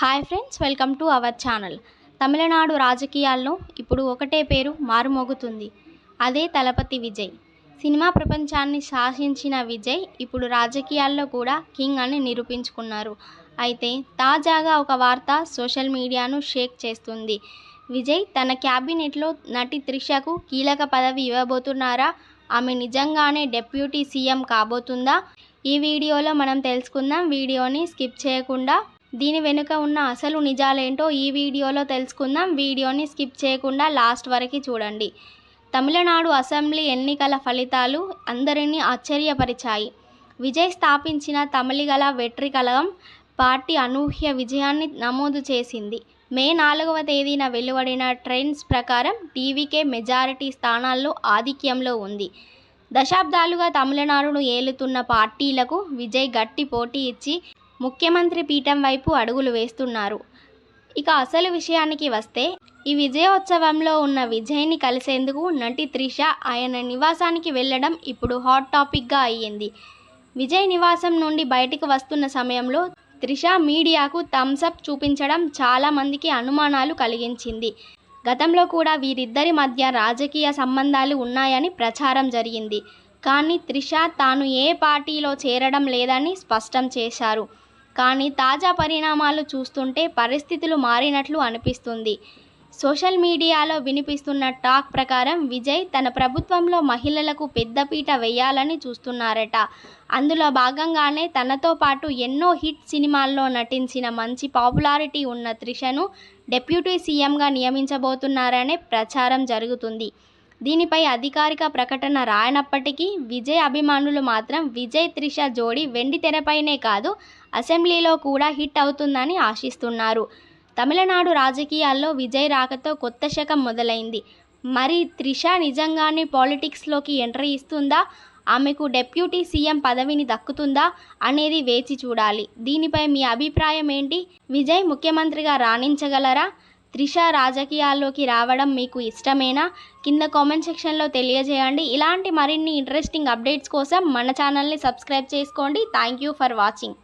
Hi friends, welcome to our channel. Tamil Nadu రాజకీయాల్లో ఇప్పుడు ఒకటే పేరు మారుమోగుతుంది. అదే తలపతి విజయ్. సినిమా ప్రపంచాన్ని శాసించిన విజయ్ ఇప్పుడు రాజకీయాల్లో కూడా కింగ్ అని నిరూపించుకున్నారు. అయితే తాజాగా ఒక వార్త సోషల్ మీడియాను షేక్ చేస్తుంది. విజయ్ తన క్యాబినెట్లో నటి త్రిషకు కీలక పదవి ఇవ్వబోతున్నారా? ఆమె నిజంగానే డెప్యూటీ సీఎం కాబోతుందా? ఈ వీడియోలో మనం తెలుసుకుందాం. వీడియోని స్కిప్ చేయకుండా దీని వెనుక ఉన్న అసలు నిజాలేంటో ఈ వీడియోలో తెలుసుకుందాం. వీడియోని స్కిప్ చేయకుండా లాస్ట్ వరకు చూడండి. తమిళనాడు అసెంబ్లీ ఎన్నికల ఫలితాలు అందరినీ ఆశ్చర్యపరిచాయి. విజయ్ స్థాపించిన తమిళిగల వెట్రి కళగం పార్టీ అనూహ్య విజయాన్ని నమోదు చేసింది. మే 4వ తేదీన వెలువడిన ట్రెండ్స్ ప్రకారం టీవీకే మెజారిటీ స్థానాల్లో ఆధిక్యంలో ఉంది. దశాబ్దాలుగా తమిళనాడును ఏలుతున్న పార్టీలకు విజయ్ గట్టి పోటీ ఇచ్చి ముఖ్యమంత్రి పీఠం వైపు అడుగులు వేస్తున్నారు. ఇక అసలు విషయానికి వస్తే, ఈ విజయోత్సవంలో ఉన్న విజయ్ని కలిసేందుకు నటి త్రిష ఆయన నివాసానికి వెళ్లడం ఇప్పుడు హాట్ టాపిక్గా అయ్యింది. విజయ్ నివాసం నుండి బయటకు వస్తున్న సమయంలో త్రిష మీడియాకు థమ్సప్ చూపించడం చాలా మందికి అనుమానాలు కలిగించింది. గతంలో కూడా వీరిద్దరి మధ్య రాజకీయ సంబంధాలు ఉన్నాయని ప్రచారం జరిగింది. కానీ త్రిష తాను ఏ పార్టీలో చేరడం లేదని స్పష్టం చేశారు. కానీ తాజా పరిణామాలు చూస్తుంటే పరిస్థితులు మారినట్లు అనిపిస్తుంది. సోషల్ మీడియాలో వినిపిస్తున్న టాక్ ప్రకారం విజయ్ తన ప్రభుత్వంలో మహిళలకు పెద్దపీట వేయాలని చూస్తున్నారట. అందులో భాగంగానే తనతో పాటు ఎన్నో హిట్ సినిమాల్లో నటించిన మంచి పాపులారిటీ ఉన్న త్రిషను డెప్యూటీ సీఎంగా నియమించబోతున్నారనే ప్రచారం జరుగుతుంది. దీనిపై అధికారిక ప్రకటన రాయనప్పటికీ విజయ్ అభిమానులు మాత్రం విజయ్ త్రిష జోడీ వెండి తెరపైనే కాదు, అసెంబ్లీలో కూడా హిట్ అవుతుందని ఆశిస్తున్నారు. తమిళనాడు రాజకీయాల్లో విజయ్ రాకతో కొత్త శకం మొదలైంది. మరి త్రిష నిజంగానే పాలిటిక్స్లోకి ఎంట్రీ ఇస్తుందా? ఆమెకు డెప్యూటీ సీఎం పదవిని దక్కుతుందా అనేది వేచి చూడాలి. దీనిపై మీ అభిప్రాయం ఏంటి? విజయ్ ముఖ్యమంత్రిగా రాణించగలరా? త్రిష రాజకీయాల్లోకి రావడం మీకు ఇష్టమేనా? కింద కామెంట్ సెక్షన్లో తెలియజేయండి. ఇలాంటి మరిన్ని ఇంట్రెస్టింగ్ అప్డేట్స్ కోసం మన ఛానల్ని సబ్స్క్రైబ్ చేసుకోండి. Thank you for watching.